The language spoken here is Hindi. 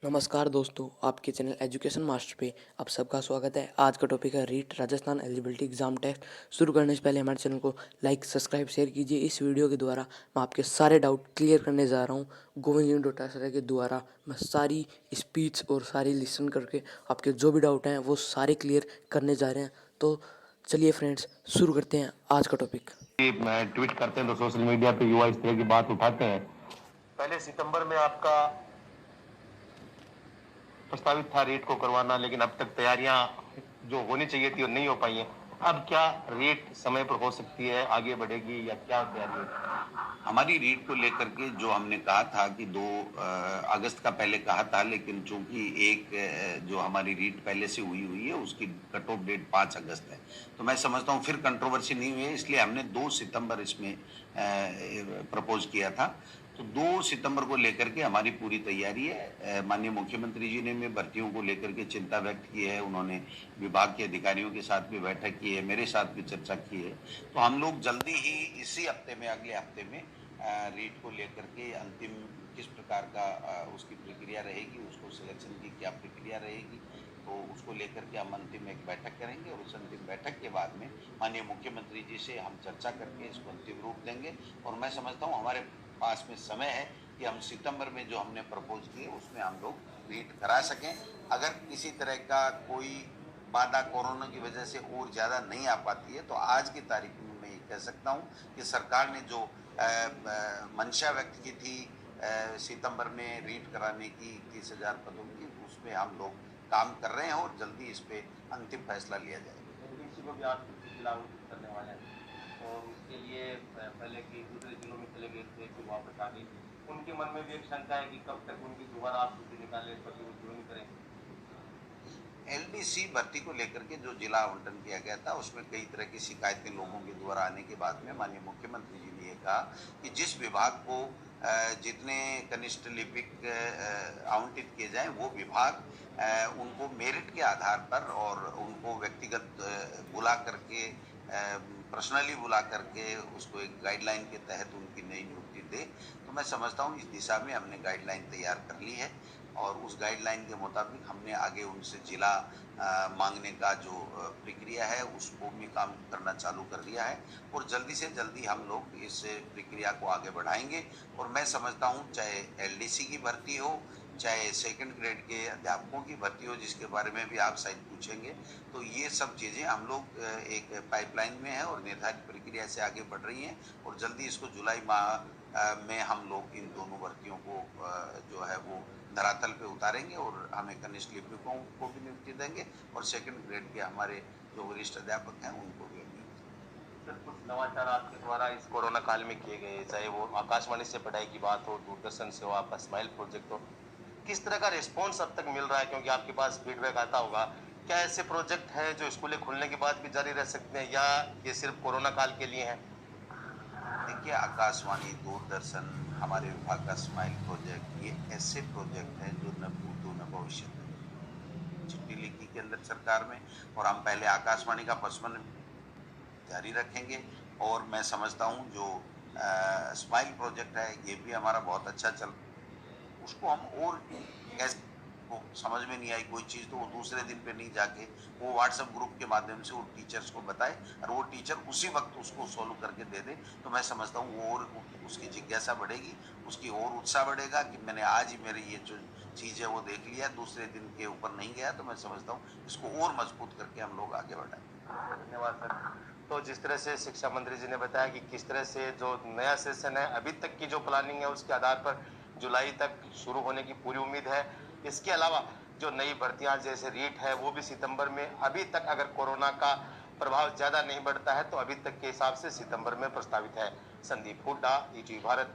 नमस्कार दोस्तों, आपके चैनल एजुकेशन मास्टर पे आप सबका स्वागत है। आज का टॉपिक है REET Rajasthan eligibility exam test. शुरू करने से पहले हमारे चैनल को लाइक, सब्सक्राइब, शेयर कीजिए। इस वीडियो के द्वारा मैं आपके सारे डाउट क्लियर करने जा रहा हूँ। गोविंद जी डोटासरा के द्वारा मैं सारी स्पीच और सारी लिसन करके आपके जो भी डाउट हैं वो सारे क्लियर करने जा रहे हैं। तो चलिए फ्रेंड्स, शुरू करते हैं आज का टॉपिक। ट्वीट करते हैं तो सोशल मीडिया पे युवा इस तरह की बात उठाते हैं। पहले सितंबर में आपका प्रस्तावित था रेट को करवाना, लेकिन अब तक तैयारियां जो होनी चाहिए थी वो नहीं हो पाई हैं। अब क्या रेट समय पर हो सकती है, आगे बढ़ेगी या क्या तैयारी होगी? हमारी रीट को लेकर के जो हमने कहा था कि 2 अगस्त का पहले कहा था, लेकिन चूंकि जो हमारी रीट पहले से हुई है उसकी कट ऑफ डेट 5 अगस्त है, तो मैं समझता हूँ फिर कंट्रोवर्सी नहीं हुई है, इसलिए हमने 2 सितंबर इसमें प्रपोज किया था। तो 2 सितंबर को लेकर के हमारी पूरी तैयारी है। माननीय मुख्यमंत्री जी ने भी भर्तियों को लेकर के चिंता व्यक्त की है। उन्होंने विभाग के अधिकारियों के साथ भी बैठक की है, मेरे साथ भी चर्चा की है। तो हम लोग जल्दी ही इसी हफ्ते में, अगले हफ्ते में रीट को लेकर के अंतिम किस प्रकार का उसकी प्रक्रिया रहेगी, उसको सिलेक्शन की क्या प्रक्रिया रहेगी, तो उसको लेकर के हम अंतिम एक बैठक करेंगे और उस अंतिम बैठक के बाद में माननीय मुख्यमंत्री जी से हम चर्चा करके इसको अंतिम रूप देंगे। और मैं समझता हूँ हमारे पास में समय है कि हम सितंबर में जो हमने प्रपोज किए उसमें हम लोग रीट करा सकें। अगर किसी तरह का कोई बाधा कोरोना की वजह से और ज़्यादा नहीं आ पाती है, तो आज की तारीख में मैं ये कह सकता हूँ कि सरकार ने जो मंशा व्यक्त की थी सितंबर में रीट कराने की 21,000 पदों की, उसमें हम लोग काम कर रहे हैं और जल्दी इस पे अंतिम फैसला लिया जाएगा। एलडीसी को भी आप जिला आवंटित करने वाले हैं और उसके लिए पहले की दूसरे जिलों में चले गए थे, फिर वापस आ गई थी। उनके मन में भी एक शंका है कि कब तक उनकी दोबारा आप छुट्टी निकाले, कभी वो ज्वाइन करेंगे। एलडीसी भर्ती को लेकर के जो जिला आवंटन किया गया था उसमें कई तरह की शिकायतें लोगों के द्वारा आने के बाद में माननीय मुख्यमंत्री जी ने ये कहा कि जिस विभाग को जितने कनिष्ठ लिपिक आवंटित किए जाएं, वो विभाग उनको मेरिट के आधार पर और उनको व्यक्तिगत बुला करके पर्सनली बुला करके उसको एक गाइडलाइन के तहत उनकी नई नियुक्ति दे। तो मैं समझता हूँ इस दिशा में हमने गाइडलाइन तैयार कर ली है और उस गाइडलाइन के मुताबिक हमने आगे उनसे जिला मांगने का जो प्रक्रिया है उसको भी काम करना चालू कर दिया है और जल्दी से जल्दी हम लोग इस प्रक्रिया को आगे बढ़ाएंगे। और मैं समझता हूँ चाहे एलडीसी की भर्ती हो, चाहे सेकंड ग्रेड के अध्यापकों की भर्ती हो, जिसके बारे में भी आप शायद पूछेंगे, तो ये सब चीज़ें हम लोग एक पाइपलाइन में है और निर्धारित प्रक्रिया से आगे बढ़ रही हैं और जल्दी इसको जुलाई माह में हम लोग इन दोनों भर्तियों को जो है वो धरातल पे उतारेंगे और हमें कनिष्ठ लिपिकों को भी नियुक्ति देंगे और सेकंड ग्रेड के हमारे जो वरिष्ठ अध्यापक हैं उनको भी सर, कुछ नवाचार आपके द्वारा इस कोरोना काल में किए गए, चाहे वो आकाशवाणी से पढ़ाई की बात हो, दूरदर्शन से हो, आपका स्माइल प्रोजेक्ट हो, किस तरह का रिस्पॉन्स अब तक मिल रहा है? क्योंकि आपके पास फीडबैक आता होगा। क्या ऐसे प्रोजेक्ट हैं जो स्कूलें खुलने के बाद भी जारी रह सकते हैं या ये सिर्फ कोरोना काल के लिए हैं? देखिए, आकाशवाणी, दूरदर्शन, हमारे विभाग का स्माइल प्रोजेक्ट, ये ऐसे प्रोजेक्ट हैं जो न भूतो न भविष्य में। चिट्ठी लिखी केंद्र सरकार में और हम पहले आकाशवाणी का पचपन जारी रखेंगे और मैं समझता हूँ जो स्माइल प्रोजेक्ट है ये भी हमारा बहुत अच्छा चल, उसको हम और कैसे, वो समझ में नहीं आई कोई चीज़ तो वो दूसरे दिन पे नहीं जाके वो व्हाट्सएप ग्रुप के माध्यम से वो टीचर्स को बताए और वो टीचर उसी वक्त उसको सोल्व करके दे दे, तो मैं समझता हूँ वो और उसकी जिज्ञासा बढ़ेगी, उसकी और उत्साह बढ़ेगा कि मैंने आज ही मेरी ये जो चीज़ है वो देख लिया, दूसरे दिन के ऊपर नहीं गया। तो मैं समझता हूँ इसको और मजबूत करके हम लोग आगे बढ़ाएं। धन्यवाद सर। तो जिस तरह से शिक्षा मंत्री जी ने बताया कि किस तरह से जो नया सेशन है, अभी तक की जो प्लानिंग है उसके आधार पर जुलाई तक शुरू होने की पूरी उम्मीद है। इसके अलावा जो नई भर्तियां जैसे रीट है वो भी सितंबर में, अभी तक अगर कोरोना का प्रभाव ज्यादा नहीं बढ़ता है तो अभी तक के हिसाब से सितंबर में प्रस्तावित है। संदीप हुड्डा, ईटीवी भारत।